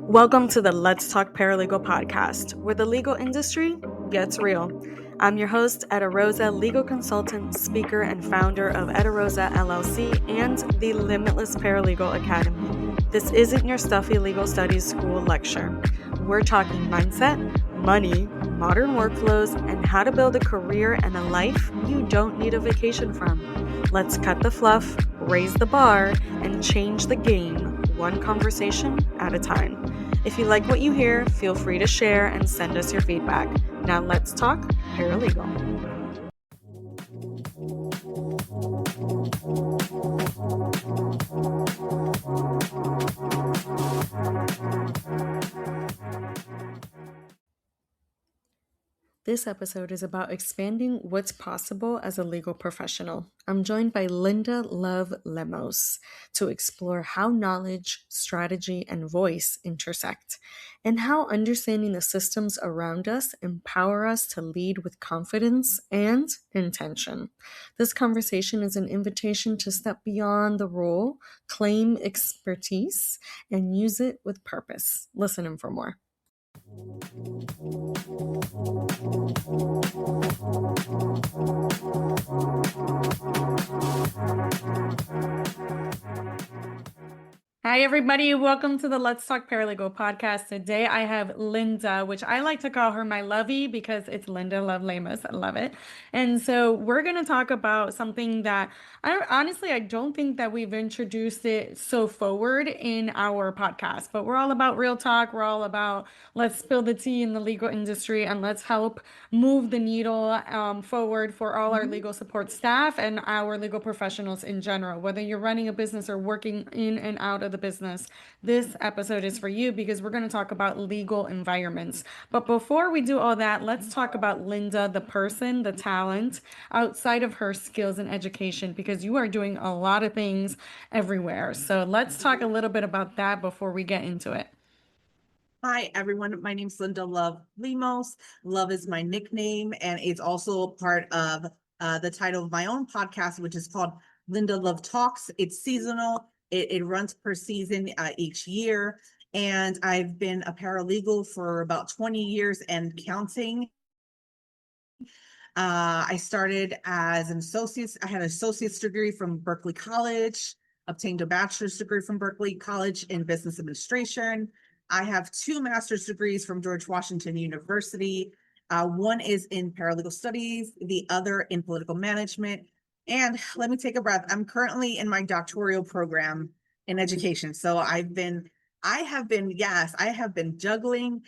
Welcome to the Let's Talk Paralegal podcast, where the legal industry gets real. I'm your host, Etta Rosa, legal consultant, speaker, and founder of Etta Rosa LLC and the Limitless Paralegal Academy. This isn't your stuffy legal studies school lecture. We're talking mindset, money, modern workflows, and how to build a career and a life you don't need a vacation from. Let's cut the fluff, raise the bar, and change the game one conversation at a time. If you like what you hear, feel free to share and send us your feedback. Now let's talk paralegal. This episode is about expanding what's possible as a legal professional. I'm joined by Linda Love Lemos to explore how knowledge, strategy, and voice intersect, and how understanding the systems around us empower us to lead with confidence and intention. This conversation is an invitation to step beyond the role, claim expertise, and use it with purpose. Listen in for more. Hi, everybody. Welcome to the Let's Talk Paralegal podcast. Today I have Linda, which I like to call her my lovey because it's Linda Love Lemos. I love it. And so we're going to talk about something that I don't think that we've introduced it so forward in our podcast, but we're all about real talk. We're all about let's spill the tea in the legal industry and let's help move the needle forward for all our legal support staff and our legal professionals in general. Whether you're running a business or working in and out of the business, this episode is for you because we're going to talk about legal environments. But before we do all that, let's talk about Linda, the person, the talent outside of her skills and education, because you are doing a lot of things everywhere. So let's talk a little bit about that before we get into it. Hi, everyone. My name's Linda Love Lemos. Love is my nickname, and it's also part of the title of my own podcast, which is called Linda Love Talks. It's seasonal. It runs per season each year, and I've been a paralegal for about 20 years and counting. I started as an associate. I had an associate's degree from Berkeley College, obtained a bachelor's degree from Berkeley College in business administration. I have 2 master's degrees from George Washington University. One is in paralegal studies, the other in political management. And let me take a breath. I'm currently in my doctoral program in education. So I have been juggling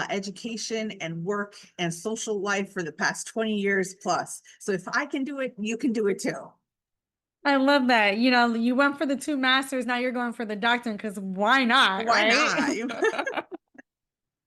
education and work and social life for the past 20 years plus. So if I can do it, you can do it too. I love that. You went for the 2 masters, now you're going for the doctorate because why not? Why right? not?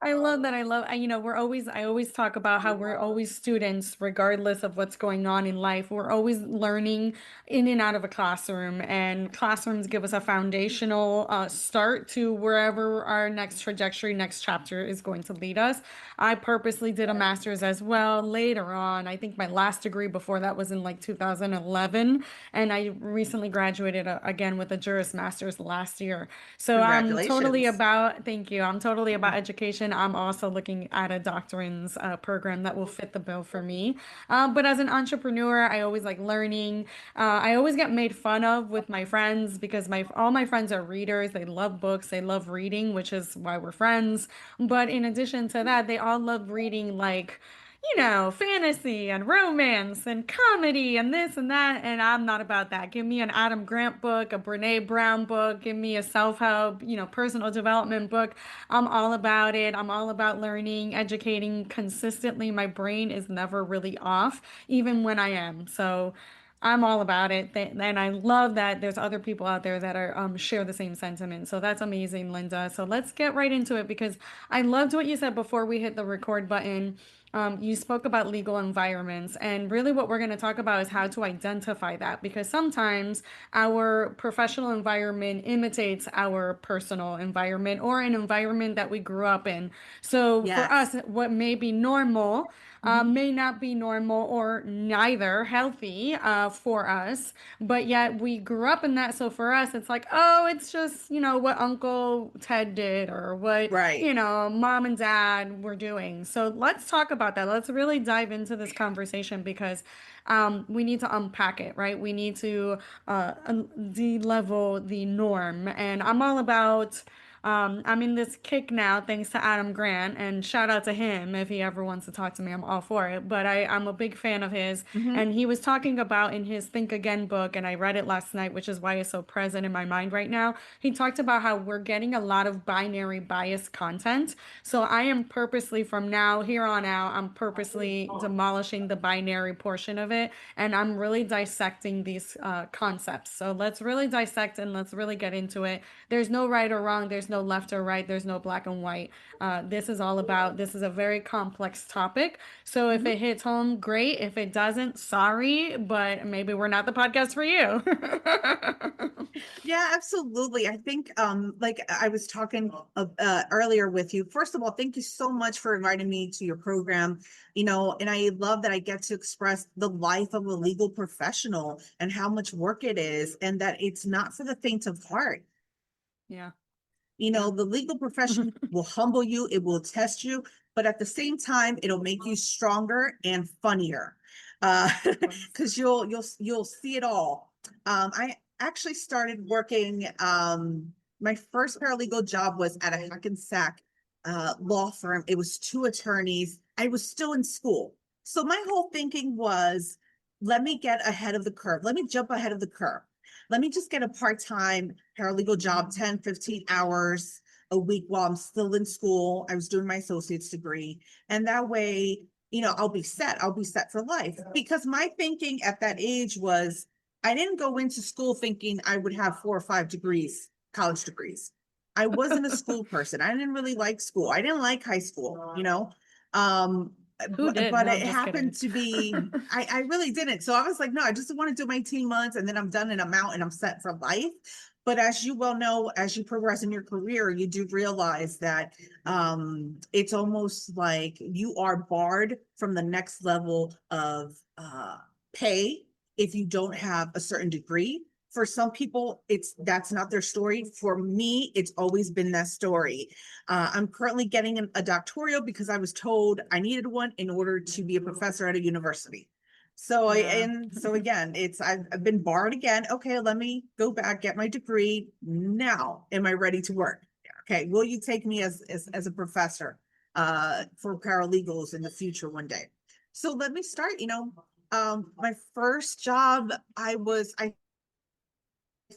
I love that. I always talk about how we're always students, regardless of what's going on in life. We're always learning in and out of a classroom, and classrooms give us a foundational start to wherever our next trajectory, next chapter is going to lead us. I purposely did a master's as well later on. I think my last degree before that was in like 2011, and I recently graduated again with a Juris Master's last year. So Congratulations. thank you. I'm totally about education. I'm also looking at a doctorate program that will fit the bill for me. But as an entrepreneur, I always like learning. I always get made fun of with my friends because all my friends are readers. They love books. They love reading, which is why we're friends. But in addition to that, they all love reading fantasy and romance and comedy and this and that. And I'm not about that. Give me an Adam Grant book, a Brene Brown book, give me a self-help, personal development book. I'm all about it. I'm all about learning, educating consistently. My brain is never really off, even when I am. So I'm all about it. And I love that there's other people out there that are share the same sentiment. So that's amazing, Linda. So let's get right into it because I loved what you said before we hit the record button You spoke about legal environments, and really what we're going to talk about is how to identify that because sometimes our professional environment imitates our personal environment or an environment that we grew up in. So for Yes. us, what may be normal Mhm. may not be normal or neither healthy for us, but yet we grew up in that. So for us, it's like, oh, it's just, what Uncle Ted did or what, Right. mom and dad were doing. So let's talk about that. Let's really dive into this conversation because we need to unpack it, right? We need to de-level the norm. And I'm all about I'm in this kick now, thanks to Adam Grant, and shout out to him if he ever wants to talk to me. I'm all for it. But I'm a big fan of his, Hmm. and he was talking about in his Think Again book, and I read it last night, which is why it's so present in my mind right now. He talked about how we're getting a lot of binary bias content. So I am purposely from now here on out, I'm purposely demolishing the binary portion of it, and I'm really dissecting these concepts. So let's really dissect and let's really get into it. There's no right or wrong. There's no left or right. There's no black and white. This is a very complex topic. So if it Hmm. hits home, great. If it doesn't, sorry, but maybe we're not the podcast for you. Yeah, absolutely. I think, like I was talking earlier with you. First of all, thank you so much for inviting me to your program. And I love that I get to express the life of a legal professional and how much work it is, and that it's not for the faint of heart. Yeah, yeah. The legal profession will humble you, it will test you, but at the same time, it'll make you stronger and funnier. Of course. Because you'll see it all. I actually started working. My first paralegal job was at a Hackensack law firm. It was two attorneys. I was still in school, so my whole thinking was, let me get ahead of the curve. Let me jump ahead of the curve. Let me just get a part-time paralegal job, 10, 15 hours a week while I'm still in school. I was doing my associate's degree. And that way, I'll be set. I'll be set for life. Because my thinking at that age was, I didn't go into school thinking I would have 4 or 5 degrees, college degrees. I wasn't a school person. I didn't really like school. I didn't like high school. Um, Who did? but No, it I'm just happened kidding. to be, I really didn't. So I was like, no, I just want to do my 18 months and then I'm done and I'm out and I'm set for life. But as you well know, as you progress in your career, you do realize that it's almost like you are barred from the next level of pay if you don't have a certain degree. For some people, that's not their story. For me, it's always been that story. I'm currently getting a doctoral because I was told I needed one in order to be a professor at a university. So Yeah. again, I've been barred again. Okay, let me go back, get my degree. Now, am I ready to work? Okay, will you take me as a professor for paralegals in the future one day? So let me start. My first job, I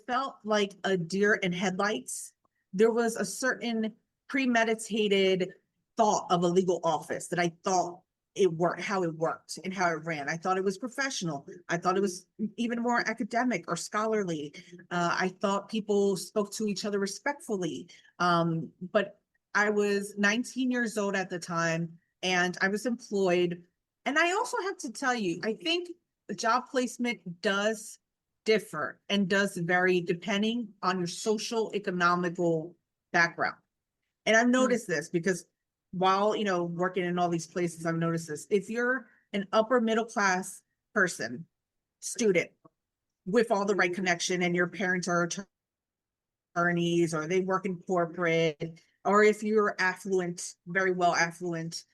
felt like a deer in headlights. There was a certain premeditated thought of a legal office that I thought it worked, how it worked and how it ran. I thought it was professional. I thought it was even more academic or scholarly. I thought people spoke to each other respectfully. But I was 19 years old at the time and I was employed. And I also have to tell you, I think job placement does differ and does vary depending on your social economical background. And I've Hmm. noticed this because while working in all these places, I've noticed this. If you're an upper middle class person, student with all the right connection, and your parents are attorneys or they work in corporate, or if you're affluent, very well affluent,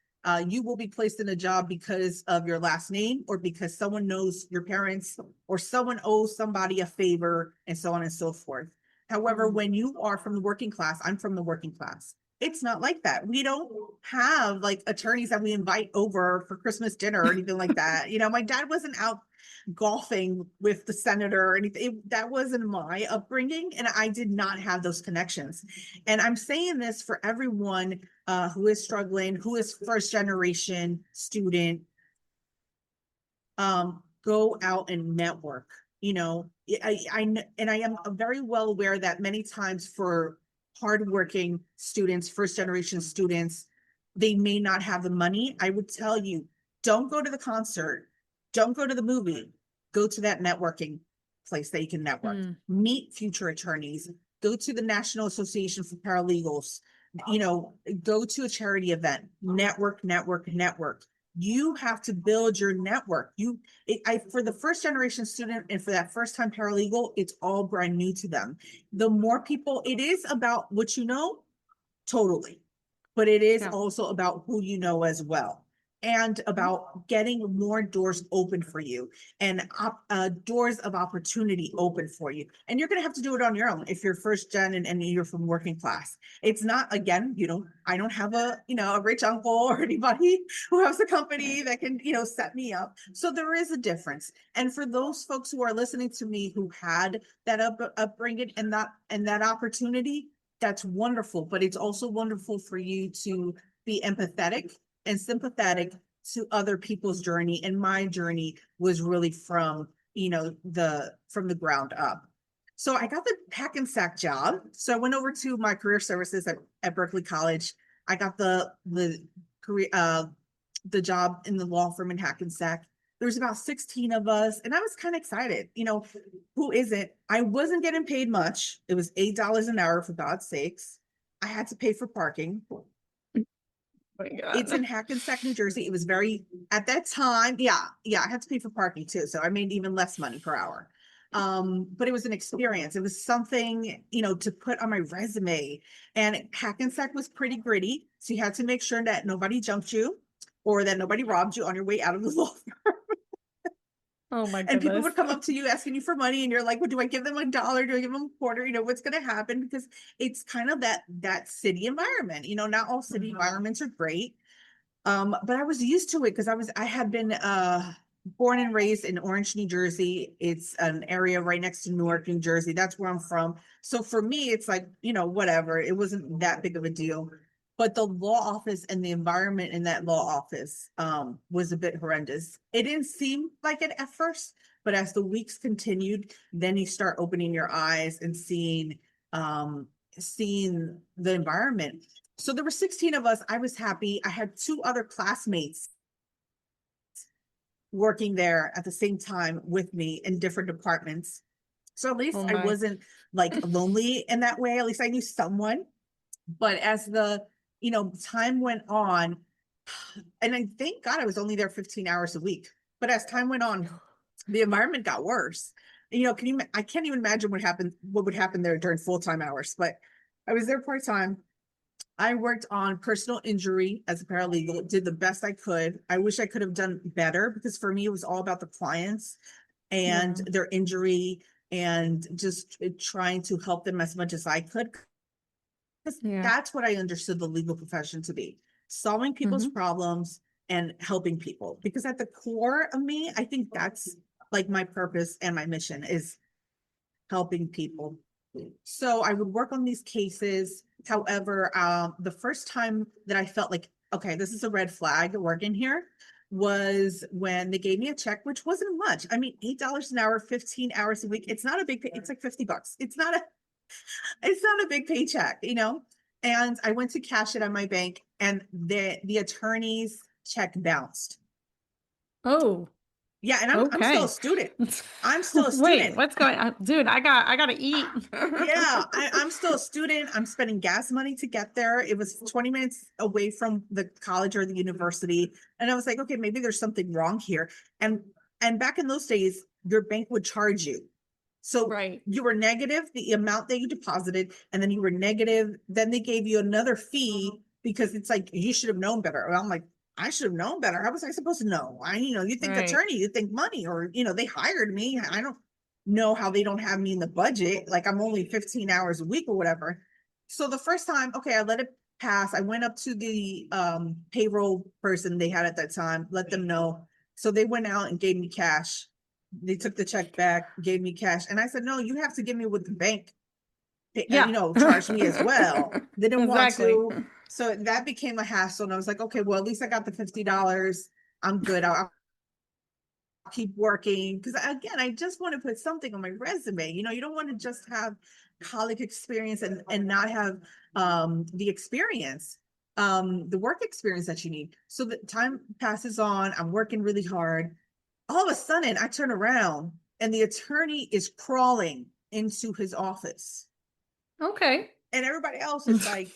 you will be placed in a job because of your last name or because someone knows your parents or someone owes somebody a favor and so on and so forth. However, Hmm. when you are from the working class, I'm from the working class. It's not like that. We don't have like attorneys that we invite over for Christmas dinner or anything like that. My dad wasn't out golfing with the senator or anything. That wasn't my upbringing, and I did not have those connections. And I'm saying this for everyone who is struggling, who is first generation student. Go out and network. And I am very well aware that many times for hardworking students, first generation students, they may not have the money. I would tell you, don't go to the concert, don't go to the movie, go to that networking place that you can network, Mm, meet future attorneys, go to the National Association for Paralegals, go to a charity event, network, network, network. You have to build your network. For the first generation student and for that first time paralegal, it's all brand new to them. The more people, it is about what you know, totally. But it is yeah. also about who you know as well, and about getting more doors open for you, and doors of opportunity open for you. And you're going to have to do it on your own if you're first gen and you're from working class. It's not, again, I don't have a rich uncle or anybody who has a company that can, set me up. So there is a difference. And for those folks who are listening to me who had that upbringing and that opportunity, that's wonderful, but it's also wonderful for you to be empathetic and sympathetic to other people's journey. And my journey was really from, from the ground up. So I got the Hackensack job. So I went over to my career services at Berkeley College. I got the career, the job in the law firm in Hackensack. There's about 16 of us, and I was kind of excited. Who isn't? I wasn't getting paid much. It was $8 an hour, for God's sakes. I had to pay for parking. Oh my It's God. in Hackensack, New Jersey. It was at that time, yeah, I had to pay for parking too. So I made even less money per hour. But it was an experience. It was something, to put on my resume. And Hackensack was pretty gritty. So you had to make sure that nobody jumped you or that nobody robbed you on your way out of the law firm. Oh my And people goodness. would come up to you asking you for money, and you're like, well, do I give them $1? Do I give them a quarter? What's going to happen? Because it's kind of that city environment. Not all city environments are great. But I was used to it because I had been born and raised in Orange, New Jersey. It's an area right next to Newark, New Jersey. That's where I'm from. So for me, it's like, whatever. It wasn't that big of a deal. But the law office and the environment in that law office was a bit horrendous. It didn't seem like it at first, but as the weeks continued, then you start opening your eyes and seeing the environment. So there were 16 of us. I was happy. I had 2 other classmates working there at the same time with me in different departments. So at least Oh I my. wasn't like lonely in that way. At least I knew someone. But as the, time went on, and I thank God I was only there 15 hours a week. But as time went on, the environment got worse. I can't even imagine what would happen there during full-time hours, but I was there part-time. I worked on personal injury as a paralegal, did the best I could. I wish I could have done better because for me, it was all about the clients and Yeah. their injury and just trying to help them as much as I could. Because Yeah. that's what I understood the legal profession to be, solving people's Hmm. problems and helping people. Because at the core of me, I think that's like my purpose and my mission is helping people. So I would work on these cases. However, the first time that I felt like, okay, this is a red flag working here was when they gave me a check, which wasn't much. I mean, $8 an hour, 15 hours a week. It's not a big, it's like $50. It's not a big paycheck. And I went to cash it on my bank and the attorney's check bounced. Oh, Yeah, and I'm still a okay. student. I'm still a Wait, student. what's going on? Dude, I gotta eat. Yeah, I'm still a student. I'm spending gas money to get there. It was 20 minutes away from the college or the university. And I was like, okay, maybe there's something wrong here. And back in those days, your bank would charge you. So Right. you were negative the amount that you deposited, and then you were negative. Then they gave you another fee because it's like you should have known better. And I'm like, I should have known better. How was I supposed to know? You think Right. attorney, you think money, or they hired me. I don't know how they don't have me in the budget. Like I'm only 15 hours a week or whatever. So the first time, okay, I let it pass. I went up to the payroll person they had at that time, let them know. So they went out and gave me cash. They took the check back, gave me cash. And I said, no, you have to give me what the bank, Yeah. charged me as well. They didn't want Exactly. to. So that became a hassle. And I was like, okay, well, at least I got the $50. I'm good. I'll keep working. Because again, I just want to put something on my resume. You don't want to just have college experience and not have the experience. the work experience that you need. So the time passes on, I'm working really hard. All of a sudden, I turn around and the attorney is crawling into his office. Okay. And everybody else is like,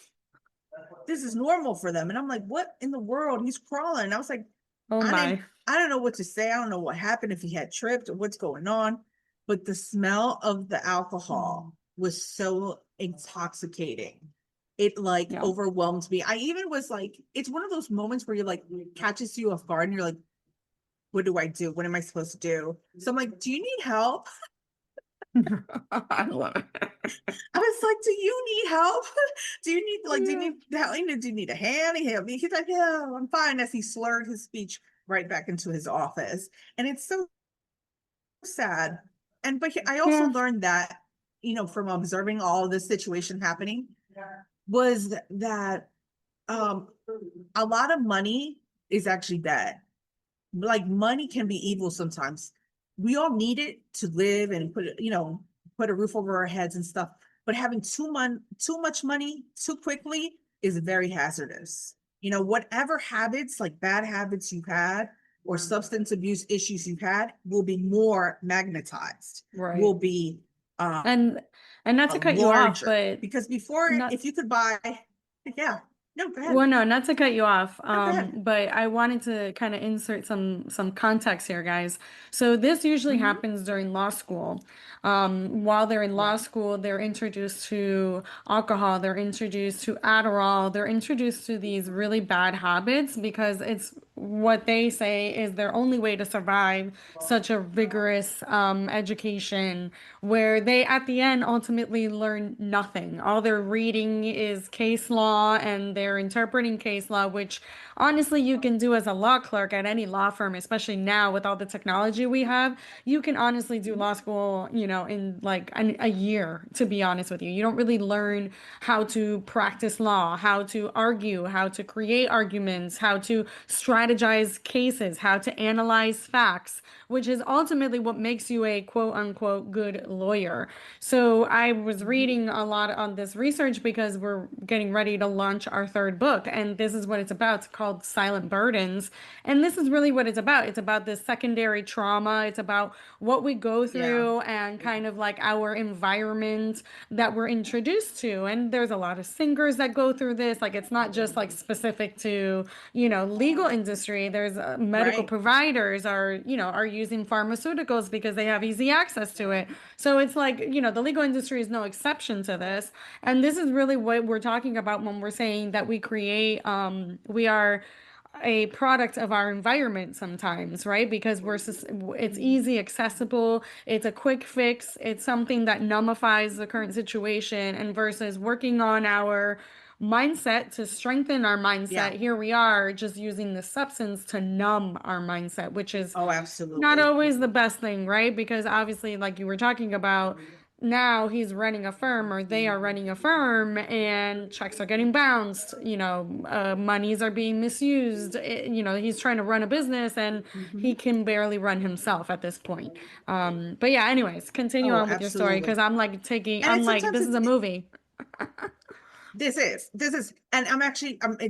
this is normal for them. And I'm like, what in the world? He's crawling. And I was like, Oh I didn't, my. I don't know what to say. I don't know what happened, if he had tripped or what's going on. But the smell of the alcohol was so intoxicating. It like Yeah. overwhelmed me. I even was like, it's one of those moments where you're like, catches you off guard and you're like, what do I do? What am I supposed to do? So I'm like, do you need help? I love it. I was like, do you need help? Do you need like do you Yeah. need help? Do you need a hand? He's like, yeah, I'm fine, as he slurred his speech right back into his office. And it's so sad. And but I also Yeah. learned that, from observing all of this situation happening, was that um a lot of money is actually bad. Like money can be evil sometimes. We all need it to live and put a roof over our heads and stuff. But having too much money too quickly is very hazardous. Whatever habits, like bad habits you've had or substance abuse issues you've had, will be more magnetized, will Right. be And and not to cut you off, larger. but Because before, not if you could buy, yeah, no, go ahead. well, no, not to cut you off, No, go ahead. but I wanted to kind of insert some context here, guys. So this usually Mhm. happens during law school. While they're in law Yeah. school, they're introduced to alcohol, they're introduced to Adderall, they're introduced to these really bad habits because it's what they say is their only way to survive such a rigorous education where they at the end ultimately learn nothing. All they're reading is case law and they're interpreting case law, which honestly you can do as a law clerk at any law firm, especially now with all the technology we have. You can honestly do law school, in like a year, to be honest with you. You don't really learn how to practice law, how to argue, how to create arguments, how to strategize cases, how to analyze facts, which is ultimately what makes you a quote unquote good lawyer. So I was reading a lot on this research because we're getting ready to launch our third book, and this is what it's about. It's called Silent Burdens. And this is really what it's about. It's about this secondary trauma. It's about what we go Yeah. through and kind of like our environment that we're introduced to. And there's a lot of singers that go through this. Like it's not just like specific to, legal industry. There's medical Right. providers are using pharmaceuticals because they have easy access to it. So it's like, the legal industry is no exception to this. And this is really what we're talking about when we're saying that we are a product of our environment sometimes, right? Because it's easy, accessible, it's a quick fix, it's something that nullifies the current situation, and versus working on our mindset to strengthen our Yeah. mindset, here we are just using the substance to numb our mindset, which is Oh, not absolutely. always the best thing, right? Because obviously, like you were talking about, now he's running a firm or they are running a firm and checks are getting bounced, monies are being misused. He's trying to run a business and he Mhm. can barely run himself at this point. But yeah, anyways, continue Oh, on with your story because absolutely. I'm like, Sometimes this is a movie. this is, and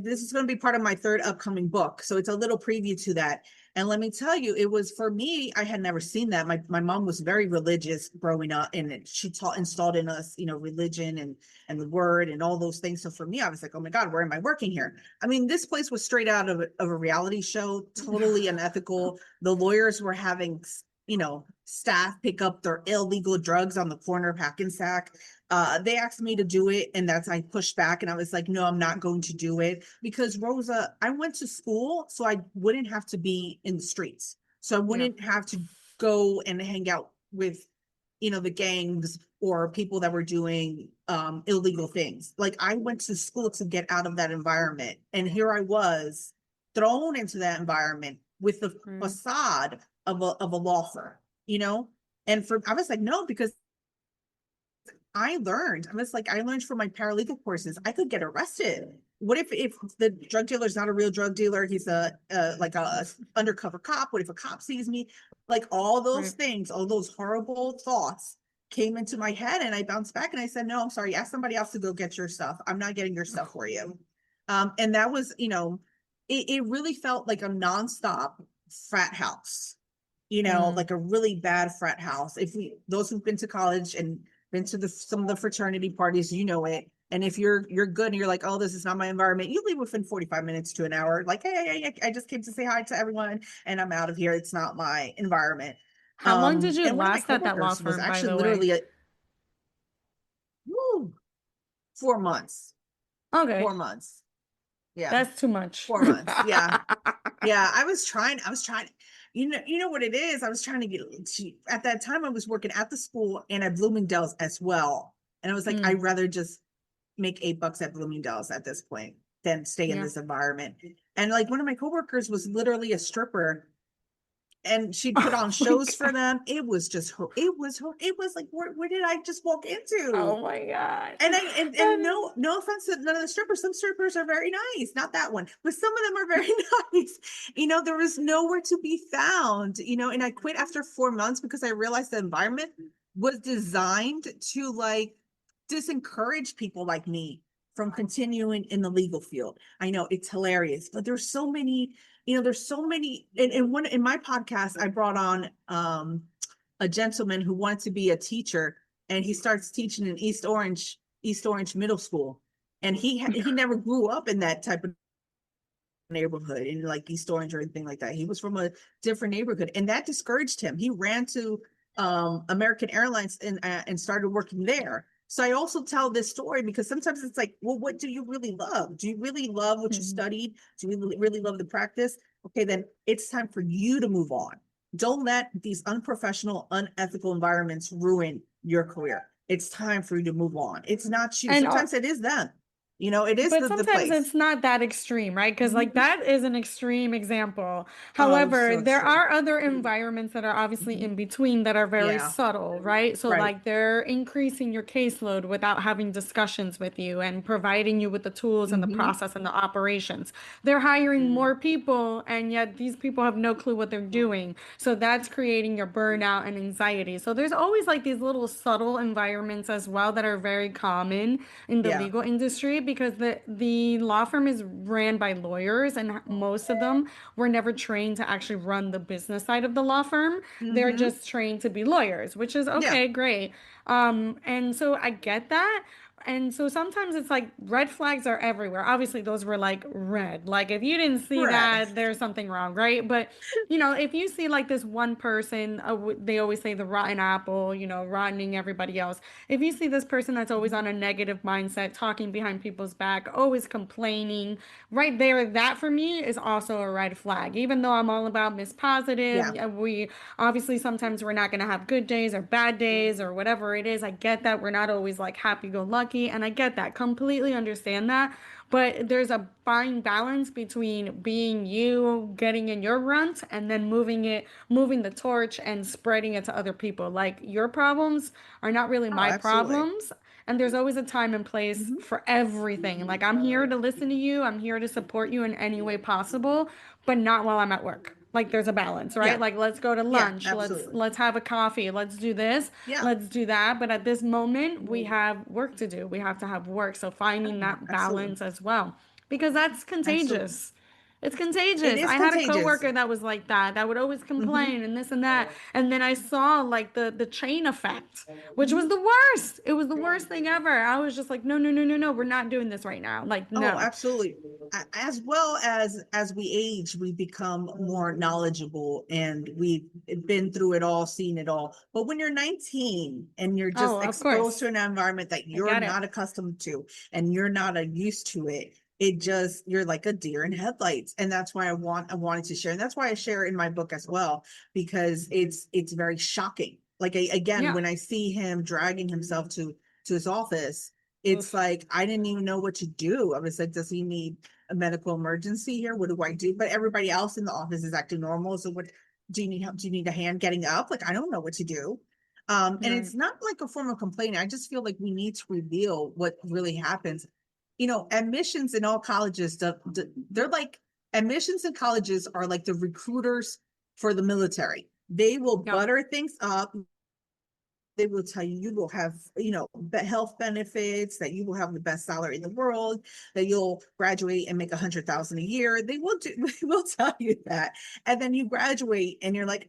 this is going to be part of my third upcoming book. So it's a little preview to that. And let me tell you, it was for me, I had never seen that. My mom was very religious growing up, and she installed in us, religion and the word and all those things. So for me, I was like, oh my God, where am I working here? I mean, this place was straight out of a reality show, totally unethical. The lawyers were having, staff pick up their illegal drugs on the corner of Hackensack. They asked me to do it, and I pushed back, and I was like, no, I'm not going to do it, because Rosa, I went to school so I wouldn't have to be in the streets. So I Yeah. wouldn't have to go and hang out with, the gangs or people that were doing illegal things. Like I went to school to get out of that environment. And here I was thrown into that environment with the Right. facade of a law firm, you know? And I was like, no, because I learned from my paralegal courses, I could get arrested. What if the drug dealer is not a real drug dealer? He's like a undercover cop. What if a cop sees me? Like all those Right. things, all those horrible thoughts came into my head, and I bounced back and I said, no, I'm sorry. Ask somebody else to go get your stuff. I'm not getting your stuff for you. And that was, it really felt like a nonstop frat house, Mm. like a really bad frat house. Those who've been to college and been to some of the fraternity parties, it. And if you're good and you're like, oh, this is not my environment, you leave within 45 minutes to an hour. Like, hey, I just came to say hi to everyone and I'm out of here. It's not my environment. How long did you And one of my last at that law coworkers was firm, by actually the way? literally woo, 4 months. Okay, 4 months. Yeah. that's too much. 4 months. Yeah. Yeah. I was trying, you know what it is? I was trying to at that time I was working at the school and at Bloomingdale's as well. And I was like, Mm, I'd rather just make $8 at Bloomingdale's at this point than stay in yeah. this environment. And like one of my coworkers was literally a stripper and she'd put on Oh my shows for God. them. It was just it was like, where did I just walk into? Oh my God. And That is, no offense to none of the strippers. Some strippers are very nice, not that one, but some of them are very nice. There was nowhere to be found, and I quit after 4 months because I realized the environment was designed to like disencourage people like me from continuing in the legal field. I know it's hilarious, but there's so many, and one in my podcast, I brought on a gentleman who wanted to be a teacher and he starts teaching in East Orange Middle School. And he never grew up in that type of neighborhood in like East Orange or anything like that. He was from a different neighborhood, and that discouraged him. He ran to American Airlines and started working there. So I also tell this story because sometimes it's like, well, what do you really love? Do you really love what you mhm. studied? Do you really love the practice? Okay, then it's time for you to move on. Don't let these unprofessional, unethical environments ruin your career. It's time for you to move on. It's not you. And Sometimes it is them. It is but the sometimes place. it's not that extreme, right? Because like Mhm. that is an extreme example. Oh, However, so there extreme. are other environments that are obviously Mhm. in between that are very Yeah, subtle, right? So right. like they're increasing your caseload without having discussions with you and providing you with the tools and the Hmm. process and the operations. They're hiring more people, and yet these people have no clue what they're doing. So that's creating your burnout and anxiety. So there's always like these little subtle environments as well that are very common in the Yeah. legal industry because the law firm is ran by lawyers and most of them were never trained to actually run the business side of the law firm. They're Hmm. just trained to be lawyers, which is Yeah. okay, great. And so I get that. And so sometimes it's like red flags are everywhere. Obviously, those were like red. Like if you didn't see Right. that, there's something wrong, right? But if you see like this one person, they always say the rotten apple, rotting everybody else. If you see this person that's always on a negative mindset, talking behind people's back, always complaining, right there, that for me is also a red flag. Even though I'm all about Miss Positive, Yeah. yeah, we obviously sometimes we're not going to have good days or bad days or whatever it is. I get that we're not always like happy go lucky, and I get that, completely understand that. But there's a fine balance between being you, getting in your runt, and then moving the torch and spreading it to other people. Like your problems are not really Oh, my absolutely. problems. And there's always a time and place Hmm. for everything. Like I'm here to listen to you. I'm here to support you in any way possible, but not while I'm at work. Like there's a balance, right? Yeah. Like let's go to Yeah, lunch. Let's absolutely. let's have a coffee. Let's do this. Yeah. Let's do that. But at this moment, we have work to do. We have to have work. So finding Oh, that absolutely. balance as well, because that's Absolutely. contagious. It's It contagious. is I had a contagious. coworker that was like that would always Hmm. complain and this and that. And then I saw like the chain effect, which was Hmm. the worst. It was the worst thing ever. I was just like, no, no, no, no, no, we're not doing this right now. Like, Oh, no. absolutely. As well as we age, we become more knowledgeable and we've been through it all, seen it all. But when you're 19 and you're Oh, just of exposed to course. an environment that I you're get it. not accustomed to and you're not used to it, you're like a deer in headlights. And that's why I wanted to share. And that's why I share in my book as well, because it's very shocking. Like again, Yeah. when I see him dragging himself to his office, it's Oof. like I didn't even know what to do. I was like, does he need a medical emergency here? What do I do? But everybody else in the office is acting normal. So what do you need help? Do you need a hand getting up? Like I don't know what to do. And Right. it's not like a form of complaining. I just feel like we need to reveal what really happens. Admissions in all colleges, they're like admissions in colleges are like the recruiters for the military. They will Yep. butter things up, They will tell you you will have, health benefits, that you will have the best salary in the world, that you'll graduate and make 100,000 a year. They will they will tell you that. And then you graduate and you're like,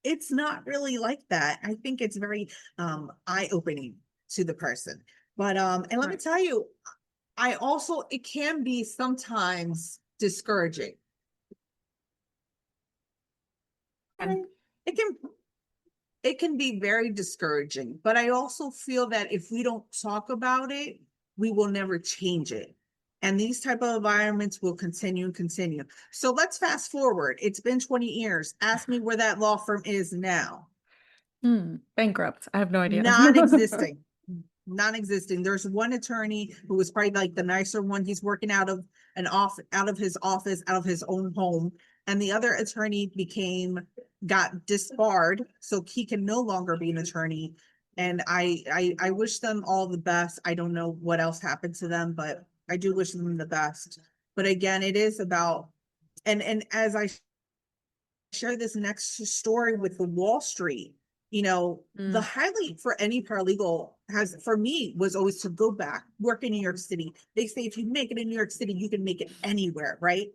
it's not really like that. I think it's very eye-opening to the person. But and let me Right. tell you, I also, it can be sometimes discouraging. And it can it can be very discouraging, but I also feel that if we don't talk about it, we will never change it. And these type of environments will continue and continue. So let's fast forward. It's been 20 years. Ask me where that law firm is now. Bankrupt. I have no idea. Non-existing. Non-existing. There's one attorney who was probably like the nicer one. He's working out of out of his office, out of his own home. And the other attorney got disbarred, so he can no longer be an attorney. And I wish them all the best. I don't know what else happened to them, but I do wish them the best. But again, it is about, and as I share this next story with the Wall Street, the highlight for any paralegal has, for me, was always to go back, work in New York City. They say if you make it in New York City, you can make it anywhere, right?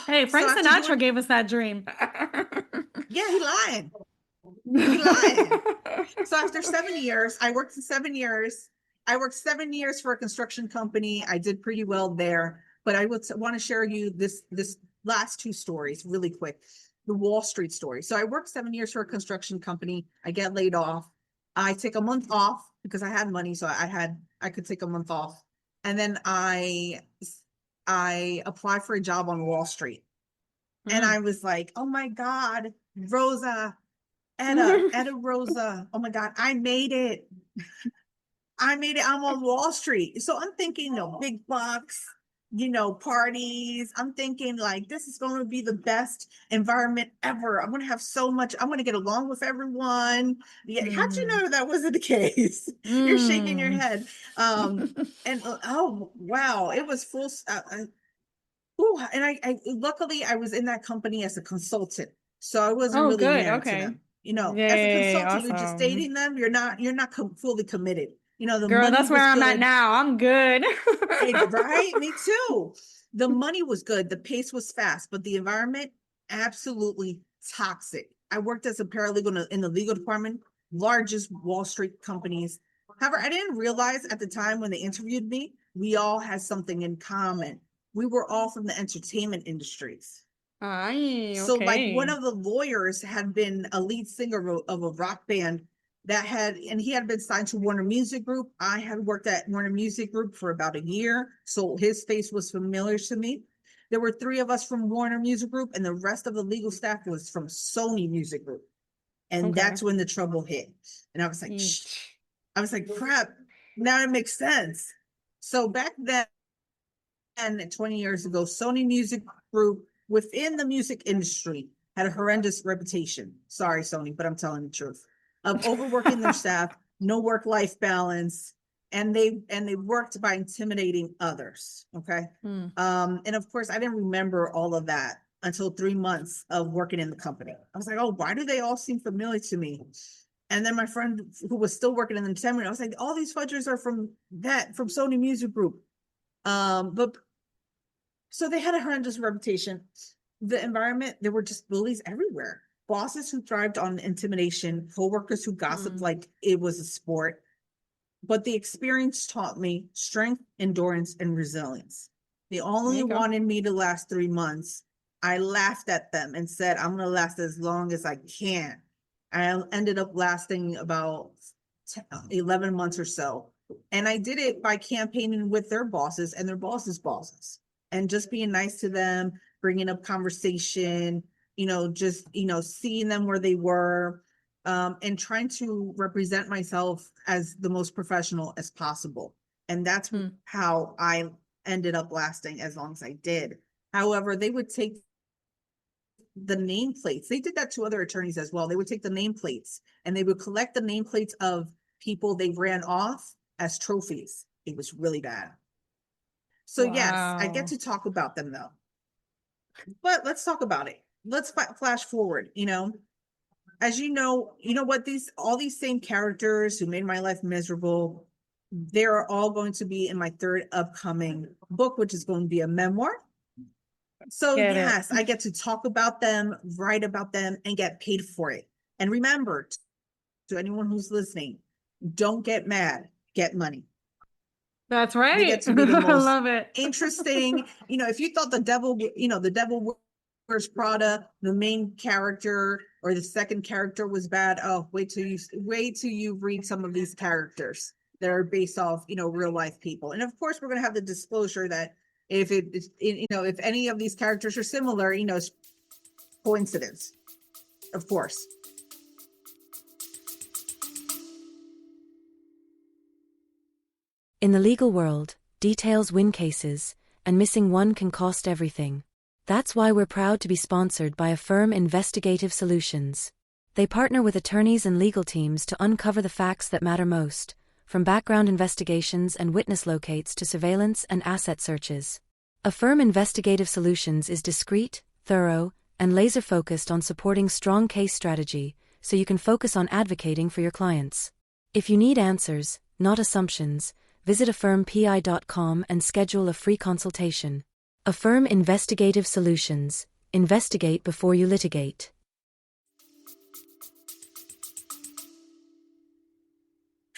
Hey, So Frank after Sinatra doing, gave us that dream. yeah, he lying. He lying. So after 7 years, I worked in 7 years. I worked 7 years for a construction company. I did pretty well there, but I would want to share you this last two stories really quick. The Wall Street story. So I worked 7 years for a construction company. I get laid off. I take a month off because I had money, so I could take a month off, and then I apply for a job on Wall Street, and I was like, oh my God, Rosa, Etta Rosa. Oh my God, I made it. I made it. I'm on Wall Street. So I'm thinking, big bucks, parties. I'm thinking like this is going to be the best environment ever. I'm going to have so much. I'm going to get along with everyone. Yeah. How'd you know that wasn't the case? You're shaking your Mm. head. And oh, wow. It was full. Ooh, and I luckily I was in that company as a consultant, so I wasn't Oh, really good. married to Okay. them. As a Yay. consultant, you're just Awesome. dating them. You're not fully committed. The Girl, money that's where was I'm at good. now. I'm good. Right? Me too. The money was good. The pace was fast, but the environment absolutely toxic. I worked as a paralegal in the legal department, largest Wall Street companies. However, I didn't realize at the time when they interviewed me, we all had something in common. We were all from the entertainment industries. Ay, So, like, one okay. of the lawyers had been a lead singer of a rock band and he had been signed to Warner Music Group. I had worked at Warner Music Group for about a year, so his face was familiar to me. There were three of us from Warner Music Group, and the rest of the legal staff was from Sony Music Group. And Okay. that's when the trouble hit. And Each. I was like, crap, now it makes sense. So back then, 20 years ago, Sony Music Group within the music industry had a horrendous reputation. Sorry, Sony, but I'm telling the truth of overworking their staff, no work-life balance, and they worked by intimidating others. Okay. Hmm. And of course, I didn't remember all of that until 3 months of working in the company. I was like, oh, why do they all seem familiar to me? And then my friend who was still working in the entertainment, I was like, all these fudgers are from Sony Music Group. But so they had a horrendous reputation. The environment, there were just bullies everywhere. Bosses who thrived on intimidation, coworkers who gossiped Hmm. like it was a sport. But the experience taught me strength, endurance, and resilience. They There only you go. wanted me to last 3 months. I laughed at them and said, I'm going to last as long as I can. I ended up lasting about 11 months or so. And I did it by campaigning with their bosses and their bosses' bosses and just being nice to them, bringing up conversation, just, seeing them where they were, and trying to represent myself as the most professional as possible. And that's Hmm. how I ended up lasting as long as I did. However, they would take the nameplates. They did that to other attorneys as well. They would take the nameplates and they would collect the nameplates of people they ran off as trophies. It was really bad. So yes, I get Wow. to talk about them though. But let's talk about it. Let's flash forward. as you know what, all these same characters who made my life miserable, they're all going to be in my third upcoming book, which is going to be a memoir. So Get it. yes, I get to talk about them, write about them, and get paid for it. And remember, to anyone who's listening, don't get mad, get money. That's They get right. to be the I most love it. interesting. If you thought the devil wears Prada, the main character or the second character was bad, oh, wait till you read some of these characters that are based off, real life people. And of course, we're going to have the disclosure that if any of these characters are similar, it's coincidence, of course. In the legal world, details win cases, and missing one can cost everything. That's why we're proud to be sponsored by a firm, Investigative Solutions. They partner with attorneys and legal teams to uncover the facts that matter most, from background investigations and witness locates to surveillance and asset searches. A firm, Investigative Solutions, is discreet, thorough, and laser-focused on supporting strong case strategy, so you can focus on advocating for your clients. If you need answers, not assumptions, visit affirmpi.com and schedule a free consultation. Affirm Investigative Solutions. Investigate before you litigate.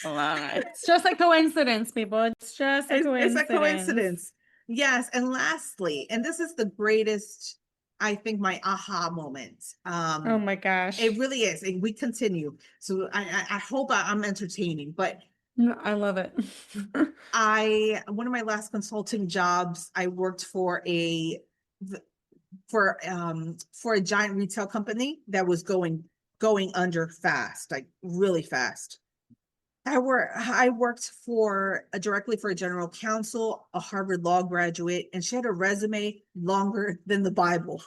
It's just a coincidence, people. It's just a coincidence. It's a coincidence. Yes. And lastly, and this is the greatest, I think, my aha moment. Oh my gosh. It really is. And we continue. So I hope I'm entertaining, but I love it. one of my last consulting jobs, I worked for a giant retail company that was going under fast, like really fast. I worked directly for a general counsel, a Harvard Law graduate, and she had a resume longer than the Bible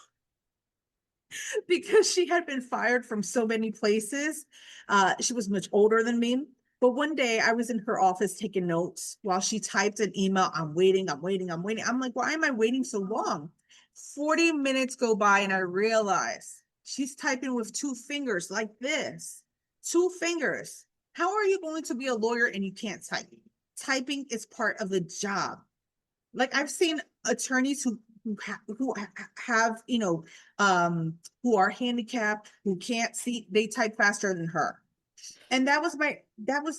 because she had been fired from so many places. She was much older than me. But one day I was in her office taking notes while she typed an email. I'm waiting. I'm like, why am I waiting so long? 40 minutes go by and I realize she's typing with two fingers like this. Two fingers. How are you going to be a lawyer and you can't type? Typing is part of the job. Like I've seen attorneys who have who are handicapped, who can't see, they type faster than her. And that was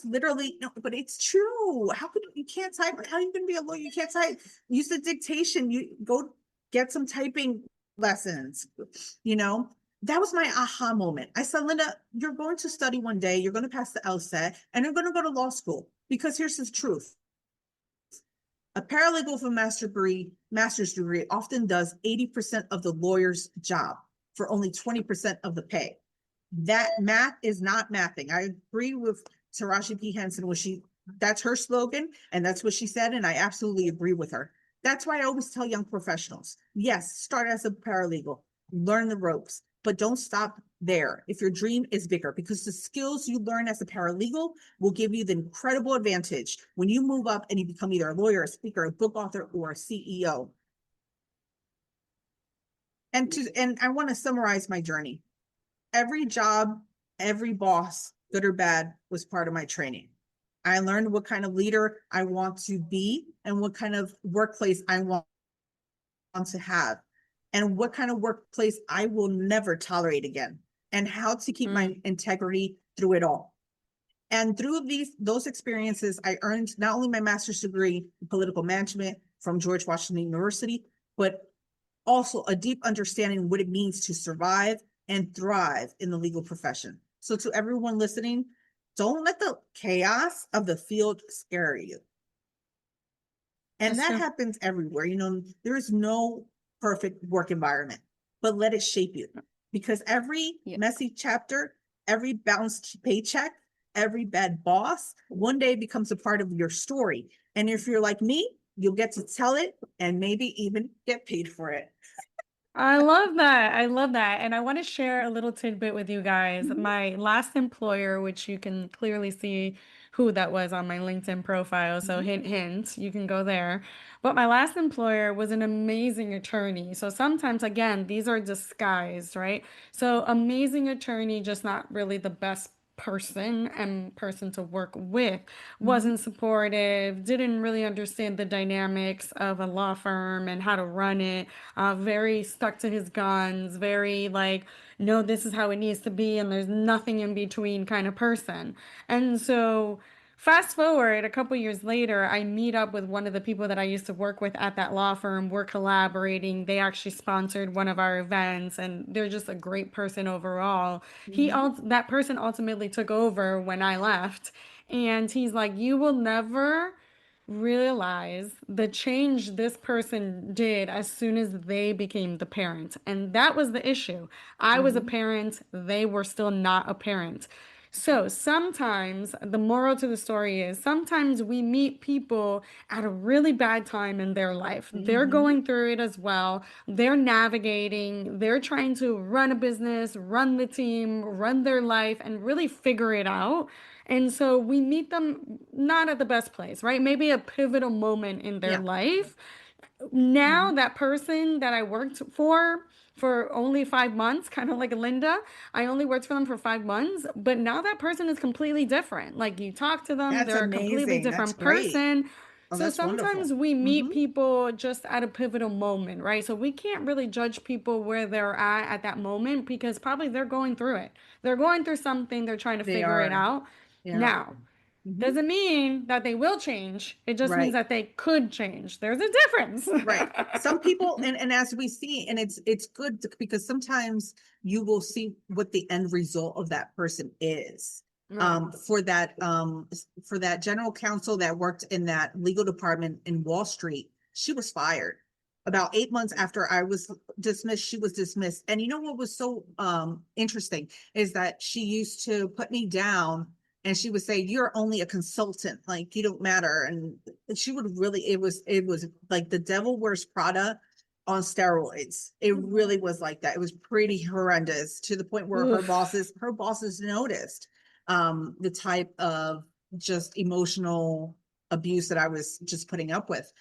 literally, no, but it's true. You can't type? How are you gonna be a lawyer? You can't type. Use the dictation. You go get some typing lessons, That was my aha moment. I said, Linda, you're going to study one day, you're going to pass the LSAT, and you're going to go to law school. Because here's the truth. A paralegal with a master's degree often does 80% of the lawyer's job for only 20% of the pay. That math is not mathing. I agree with Taraji P. Henson that's her slogan, and that's what she said, and I absolutely agree with her. That's why I always tell young professionals, yes, start as a paralegal, learn the ropes, but don't stop there if your dream is bigger, because the skills you learn as a paralegal will give you the incredible advantage when you move up and you become either a lawyer, a speaker, a book author, or a CEO. And I want to summarize my journey. Every job, every boss, good or bad, was part of my training. I learned what kind of leader I want to be and what kind of workplace I want to have, and what kind of workplace I will never tolerate again, and how to keep my integrity through it all. And through those experiences, I earned not only my master's degree in political management from George Washington University, but also a deep understanding of what it means to survive and thrive in the legal profession. So to everyone listening, don't let the chaos of the field scare you. And that happens everywhere. There is no perfect work environment, but let it shape you, because every messy chapter, every bounced paycheck, every bad boss, one day becomes a part of your story. And if you're like me, you'll get to tell it and maybe even get paid for it. I love that. I love that. And I want to share a little tidbit with you guys. My last employer, which you can clearly see who that was on my LinkedIn profile. So Mhm. hint, hint, you can go there. But my last employer was an amazing attorney. So sometimes, again, these are disguised, right? So amazing attorney, just not really the best person to work with, Mhm. wasn't supportive, didn't really understand the dynamics of a law firm and how to run it, very stuck to his guns, very like, no, this is how it needs to be, and there's nothing in between kind of person. And so fast forward a couple years later, I meet up with one of the people that I used to work with at that law firm. We're collaborating. They actually sponsored one of our events, and they're just a great person overall. Mhm. That person ultimately took over when I left, and he's like, "You will never realize the change this person did as soon as they became the parent." And that was the issue. I was a Mhm. parent, they were still not a parent. So sometimes the moral to the story is sometimes we meet people at a really bad time in their life. They're Mhm. going through it as well. They're navigating, they're trying to run a business, run the team, run their life, and really figure it out. And so we meet them not at the best place, right? Maybe a pivotal moment in their Yeah. life. Now Mhm. that person that I worked for only 5 months, kind of like Linda, I only worked for them for 5 months, but now that person is completely different. Like you talk to them, That's they're a completely amazing. That's different great. person. Oh, So that's sometimes wonderful. we meet Mhm. people just at a pivotal moment, right? So we can't really judge people where they're at that moment because probably they're going through it. They're going through something, they're trying to They figure it are. out. Yeah. Now, Mhm. doesn't mean that they will change. It just means Right. that they could change. There's a difference. Right. Some people, and as we see, and it's good because sometimes you will see what the end result of that person is. Right. For that general counsel that worked in that legal department in Wall Street, she was fired. About 8 months after I was dismissed, she was dismissed. And you know what was so interesting is that she used to put me down and she would say, "You're only a consultant, like you don't matter." And she would really, it was like the devil wears Prada on steroids. It really was like that. It was pretty horrendous to the point where Oof. her bosses noticed the type of just emotional abuse that I was just putting up with.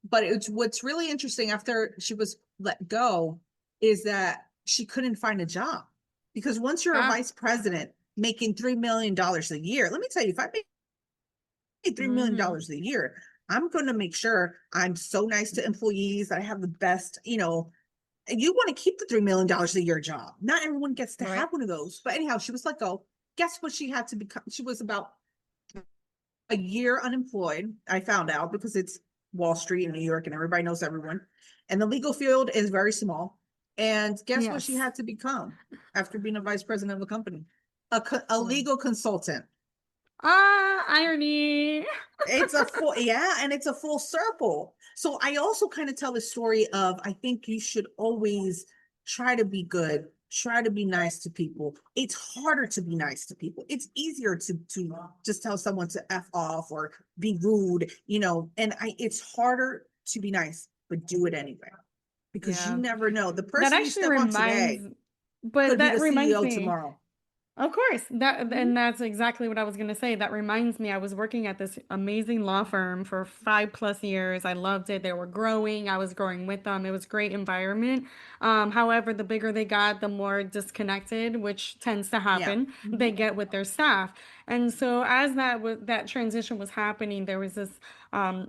But it's what's really interesting after she was let go is that she couldn't find a job because once you're a Ah. vice president making $3 million a year, let me tell you, if I make $3 million Mm-hmm. a year, I'm going to make sure I'm so nice to employees that I have the best, you want to keep the $3 million a year job. Not everyone gets to Right. have one of those. But anyhow, she was let go. Guess what she had to become? She was about a year unemployed. I found out because it's Wall Street in New York and everybody knows everyone. And the legal field is very small. And guess what she Yes. had to become after being a vice president of a company? A Well. legal consultant. Ah, irony. It's a full, yeah, and it's a full circle. So I also kind of tell the story of I think you should always try to be good, try to be nice to people. It's harder to be nice to people. It's easier to just tell someone to F off or be rude, and it's harder to be nice, but do it anyway. Because you Yeah. never know. The That person you actually step on today but could be that the reminds CEO me. tomorrow. Of course, that Mhm. and that's exactly what I was going to say. That reminds me, I was working at this amazing law firm for 5+ years. I loved it. They were growing. I was growing with them. It was a great environment. However, the bigger they got, the more disconnected, which tends to Yeah. happen, they Mhm. get with their staff. And so, as that transition was happening, there was this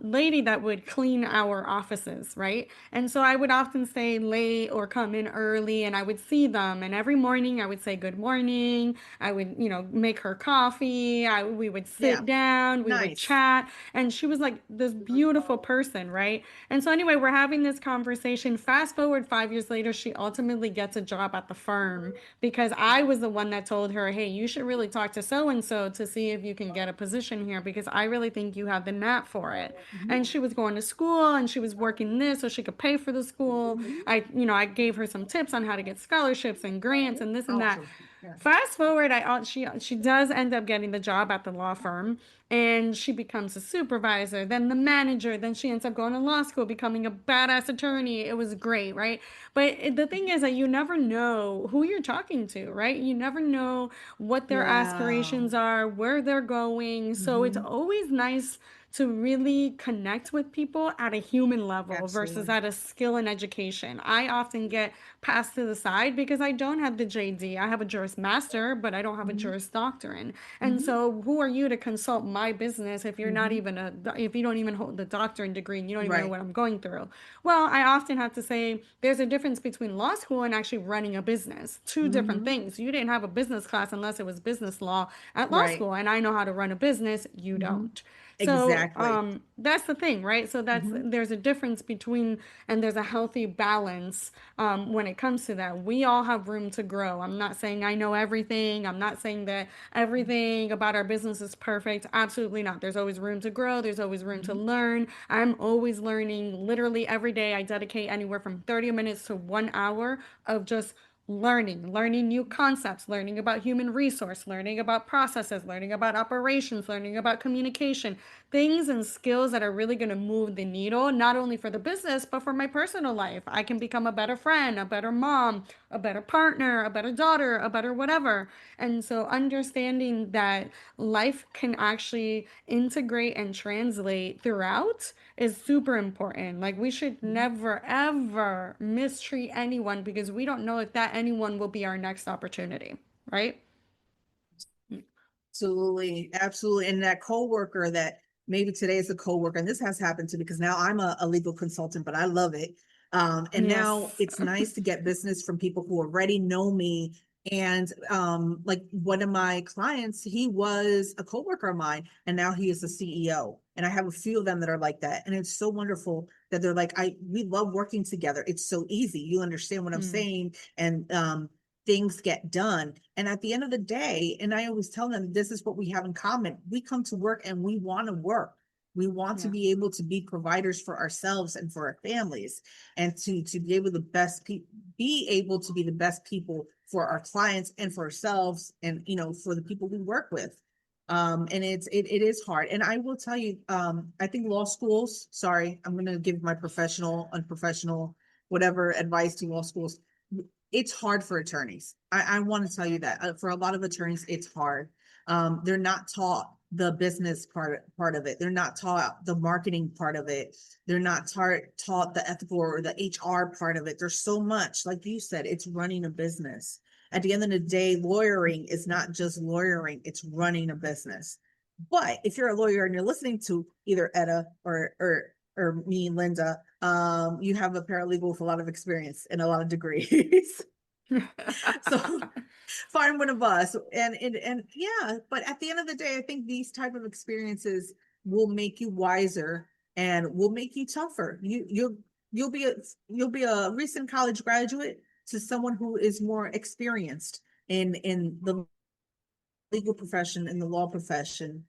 lady that would clean our offices, right? And so I would often stay late or come in early, and I would see them. And every morning, I would say good morning. I would, make her coffee. We would Yeah. sit down, we would Nice. chat, and she was like this beautiful person, right? And so anyway, we're having this conversation. Fast forward 5 years later, she ultimately gets a job at the firm because I was the one that told her, "Hey, you should really talk to so and so to see if you can get a position here because I really think you have the knack for it." Mhm. And she was going to school and she was working this so she could pay for the school. Mhm. I gave her some tips on how to get scholarships and grants and this and that. Awesome. Yeah. Fast forward, she does end up getting the job at the law firm, and she becomes a supervisor, then the manager, then she ends up going to law school, becoming a badass attorney. It was great, right? But the thing is that you never know who you're talking to, right? You never know what their Yeah. aspirations are, where they're going. So it's Hmm. always nice to really connect with people at a human level versus Absolutely. at a skill and education. I often get passed to the side because I don't have the JD. I have a Juris Master, but I don't have a Hmm. Juris Doctorate. And Hmm. so who are you to consult my business if you're not Hmm. even if you don't even hold the doctorate degree and you don't even know Right. what I'm going through? Well, I often have to say there's a difference between law school and actually running a business. Two different Hmm. things. You didn't have a business class unless it was business law at law Right. school, and I know how to run a business. You Hmm. don't. So Exactly. that's the thing, right? So Hmm. there's a difference between, and there's a healthy balance when it comes to that. We all have room to grow. I'm not saying I know everything. I'm not saying that everything about our business is perfect. Absolutely not. There's always room to grow. There's always room to Hmm. learn. I'm always learning. Literally every day, I dedicate anywhere from 30 minutes to 1 hour of just learning new concepts, learning about human resource, learning about processes, learning about operations, learning about communication, things and skills that are really going to move the needle, not only for the business, but for my personal life. I can become a better friend, a better mom, a better partner, a better daughter, a better whatever. And so understanding that life can actually integrate and translate throughout is super important. Like we should never ever mistreat anyone because we don't know if that anyone will be our next opportunity, right? Absolutely, absolutely. And that coworker that maybe today is a coworker, and this has happened to me because now I'm a legal consultant, but I love it. And now Yes. it's nice to get business from people who already know me. And like one of my clients, he was a coworker of mine, and now he is a CEO. And I have a few of them that are like that. And it's so wonderful that they're like, we love working together. It's so easy. You understand what I'm Mm, saying. And things get done. And at the end of the day, and I always tell them this is what we have in common. We come to work and we want to work. We want to yeah. be able to be providers for ourselves and for our families, and to be able to be able to be the best people for our clients and for ourselves, and for the people we work with. And it is hard. And I will tell you, I think law schools, sorry, I'm gonna give my professional, unprofessional, whatever advice to law schools. It's hard for attorneys. I want to tell you that for a lot of attorneys, it's hard. They're not taught the business part of it. They're not taught the marketing part of it. They're not taught the ethical or the HR part of it. There's so much, like you said, it's running a business. At the end of the day, lawyering is not just lawyering; it's running a business. But if you're a lawyer and you're listening to either Etta or me, Linda, you have a paralegal with a lot of experience and a lot of degrees. So find one of us. And yeah, but at the end of the day, I think these type of experiences will make you wiser and will make you tougher. You'll be a recent college graduate to someone who is more experienced in the legal profession, in the law profession,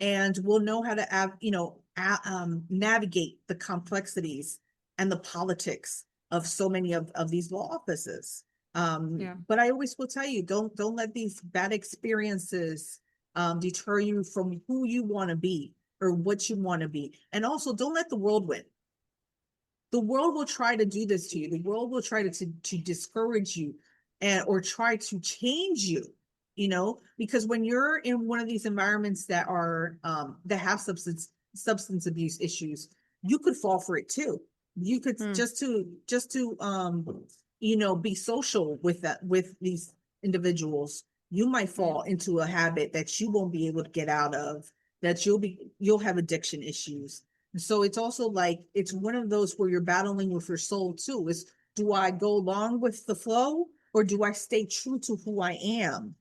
and will know how to navigate the complexities and the politics of so many of these law offices. Yeah. But I always will tell you, don't let these bad experiences deter you from who you want to be or what you want to be. And also, don't let the world win. The world will try to do this to you. The world will try to discourage you and or try to change you, because when you're in one of these environments that have substance abuse issues, you could fall for it too. You could Mm, just to be social with these individuals. You might yeah. fall into a habit that you won't be able to get out of, that you'll have addiction issues. So it's also like it's one of those where you're battling with your soul too. Is, do I go along with the flow, or do I stay true to who I am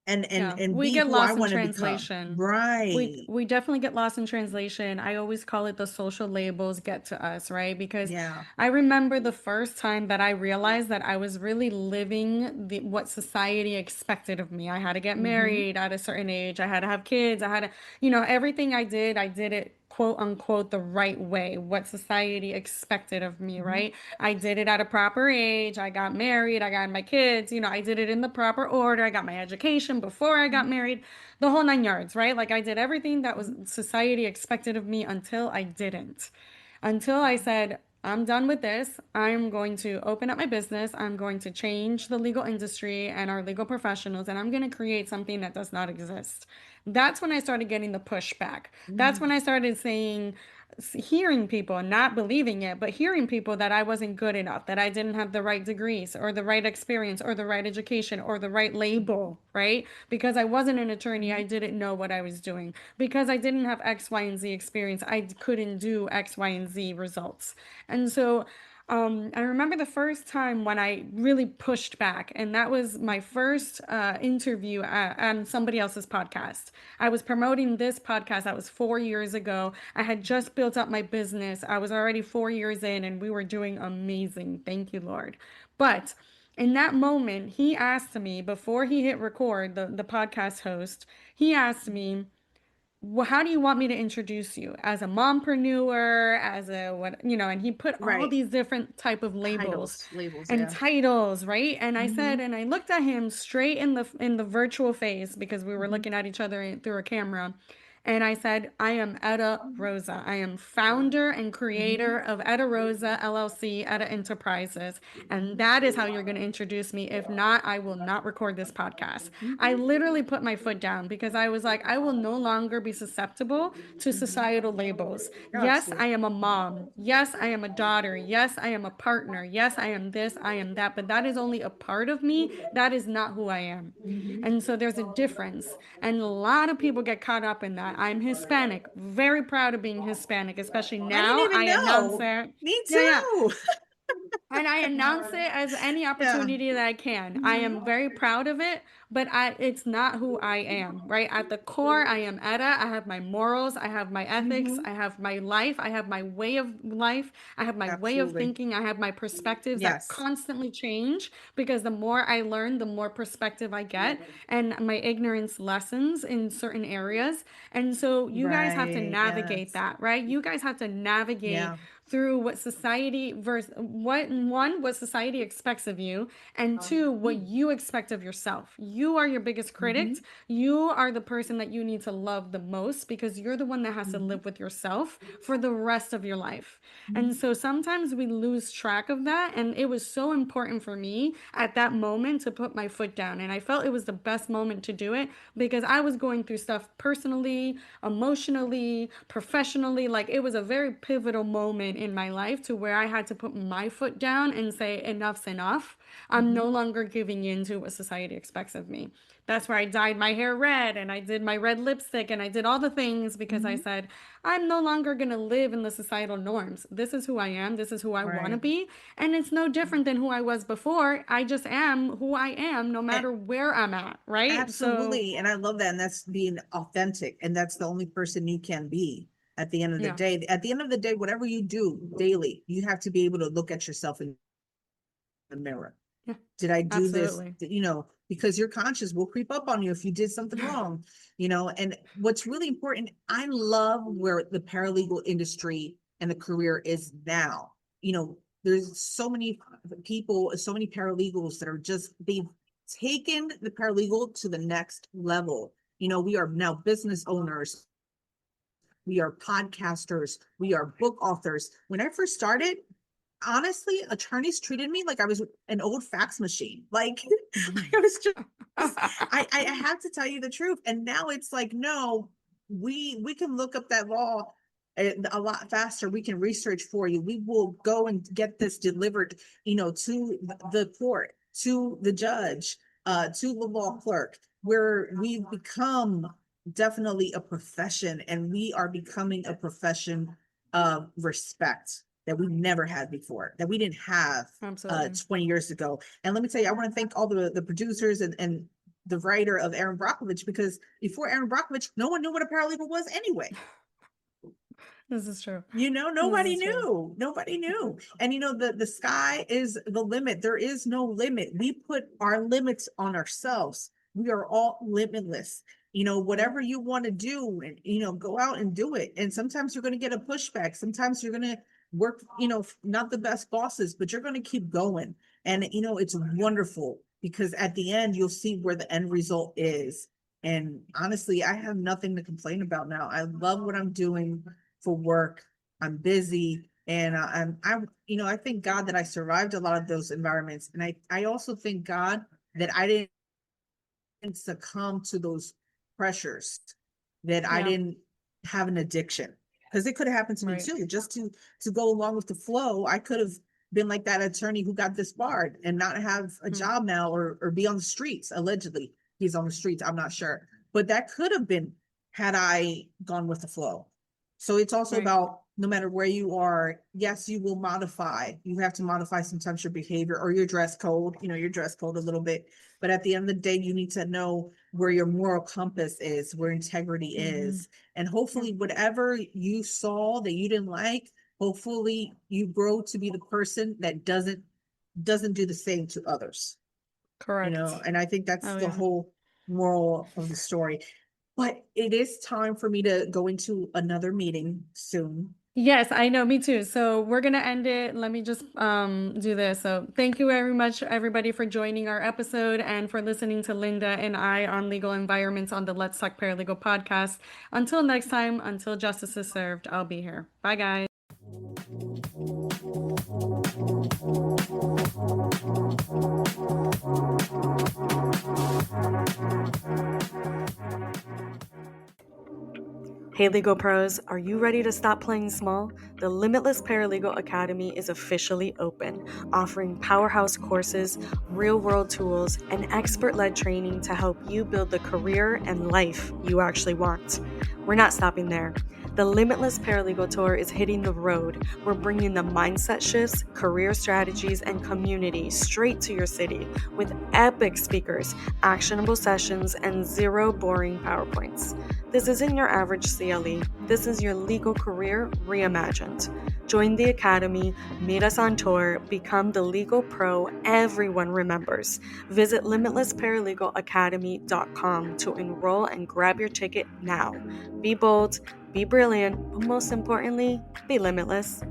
and and Yeah, and we be get who I lost in want to become? translation. We Right. we definitely get lost in translation. I always call it the social labels get to us, right? Because Yeah. I remember the first time that I realized that I was really living what society expected of me. I had to get Mm-hmm. married at a certain age. I had to have kids. I had to, everything I did it quote unquote the right way, what society expected of me, Mhm. right? I did it at a proper age. I got married. I got my kids. You know, I did it in the proper order. I got my education before I got Mhm. married, the whole nine yards, right? Like I did everything that was Mhm. society expected of me until I didn't. Until I said, I'm done with this. I'm going to open up my business. I'm going to change the legal industry and our legal professionals, and I'm going to create something that does not exist. That's when I started getting the pushback. That's when Mhm. I started saying, hearing people, not believing it, but hearing people that I wasn't good enough, that I didn't have the right degrees or the right experience or the right education or the right label, right? Because I wasn't an attorney, I Mhm. didn't know what I was doing. Because I didn't have X, Y, and Z experience, I couldn't do X, Y, and Z results. And so I remember the first time when I really pushed back, and that was my first interview on somebody else's podcast. I was promoting this podcast. That was 4 years ago. I had just built up my business. I was already 4 years in, and we were doing amazing. Thank you, Lord. But in that moment, he asked me before he hit record, the podcast host, he asked me, well, how do you want me to introduce you as a mompreneur, as a what, you know, and he put all Right. these different type of labels Labels, and yeah. titles, right? And I said, Mhm. and I looked at him straight in the virtual face because we were Mhm. looking at each other through a camera. And I said, I am Etta Rosa. I am founder and creator Mhm. of Etta Rosa LLC, Etta Enterprises. And that is how you're going to introduce me. If not, I will not record this podcast. I Mhm. literally put my foot down because I was like, I will no longer be susceptible to Mhm. societal labels. Yes, I Absolutely. am a mom. Yes, I am a daughter. Yes, I am a partner. Yes, I am this, I am that. But that is only a part of me. That is not who I am. Mhm. And so there's a difference. And a lot of people get caught up in that. I'm Hispanic, very proud of being Hispanic, especially I didn't now. even I announce know. it. Me Yeah, yeah. too. And I announce it as any Yeah. opportunity that I can. I Mhm. am very proud of it, but it's not who I am, right? At the core, I am Etta. I have my morals, I have my ethics, Mhm. I have my life, I have my way of life, I have my way of Absolutely. thinking, I have my perspectives that Yes. constantly change because the more I learn, the more perspective I get, and my ignorance lessens in certain areas. And so you guys have to Right. navigate Yes. that, right? You guys have to navigate Yeah. through what society versus what society expects of you, and two, what you expect of yourself. You are your biggest critic. Mhm. You are the person that you need to love the most because you're the one that has to Mhm. live with yourself for the rest of your life. And Mhm. so sometimes we lose track of that, and it was so important for me at that moment to put my foot down, and I felt it was the best moment to do it because I was going through stuff personally, emotionally, professionally. Like it was a very pivotal moment in my life to where I had to put my foot down and say, enough's enough. I'm no Mhm. longer giving in to what society expects of me. That's where I dyed my hair red and I did my red lipstick and I did all the things because I Mhm. said, I'm no longer going to live in the societal norms. This is who I am. This is who I want to Right. be. And it's no different than who I was before. I just am who I am no A- matter where I'm at. Right. So, Absolutely. And I love that. And that's being authentic. And that's the only person you can be at the end of the yeah. day. At the end of the day, whatever you do daily, you have to be able to look at yourself in the mirror. Yeah. Did I do this? Absolutely. Because your conscience will creep up on you if you did something wrong, and what's really important, I love where the paralegal industry and the career is now. There's so many people, so many paralegals that are just, they've taken the paralegal to the next level. We are now business owners, we are podcasters, we are book authors. When I first started, honestly, attorneys treated me like I was an old fax machine. Like I was just, I have to tell you the truth. And now it's like, no, we can look up that law a lot faster. We can research for you. We will go and get this delivered, to the court, to the judge, to the law clerk, where we've become definitely a profession, and we are becoming a profession of respect that we never had before, that we didn't have Absolutely. 20 years ago. And let me tell you, I want to thank all the producers and the writer of Aaron Brockovich, because before Aaron Brockovich, no one knew what a paralegal was anyway. This is true. This Nobody is true. knew. Nobody knew. And the sky is the limit. There is no limit. We put our limits on ourselves. We are all limitless. whatever you want to do, and, go out and do it. And sometimes you're going to get a pushback. Sometimes you're going to work, not the best bosses, but you're going to keep going. And, it's wonderful because at the end, you'll see where the end result is. And honestly, I have nothing to complain about now. I love what I'm doing for work. I'm busy. And I thank God that I survived a lot of those environments. And I also thank God that I didn't succumb to those pressures, that I Yeah. didn't have an addiction, because it could have happened to me Right. too. Just to go along with the flow, I could have been like that attorney who got disbarred and not have a job now, or be on the streets. Allegedly, he's on the streets. I'm not sure, but that could have been had I gone with the flow. So it's also Right. about, no matter where you are, yes, you will modify. You have to modify sometimes your behavior or your dress code, your dress code a little bit. But at the end of the day, you need to know where your moral compass is, where integrity is. And hopefully whatever you saw that you didn't like, hopefully you grow to be the person that doesn't do the same to others. Correct. And I think that's Oh, the yeah. whole moral of the story. But it is time for me to go into another meeting soon. Yes, I know, me too. So we're gonna end it. Let me just do this. So thank you very much, everybody, for joining our episode and for listening to Linda and I on legal environments on the Let's Talk Paralegal podcast. Until next time, until justice is served, I'll be here. Bye, guys. Hey Legal Pros, are you ready to stop playing small? The Limitless Paralegal Academy is officially open, offering powerhouse courses, real-world tools, and expert-led training to help you build the career and life you actually want. We're not stopping there. The Limitless Paralegal Tour is hitting the road. We're bringing the mindset shifts, career strategies, and community straight to your city with epic speakers, actionable sessions, and zero boring PowerPoints. This isn't your average CLE. This is your legal career reimagined. Join the Academy, meet us on tour, become the legal pro everyone remembers. Visit limitlessparalegals.com to enroll and grab your ticket now. Be bold, be brilliant, but most importantly, be limitless.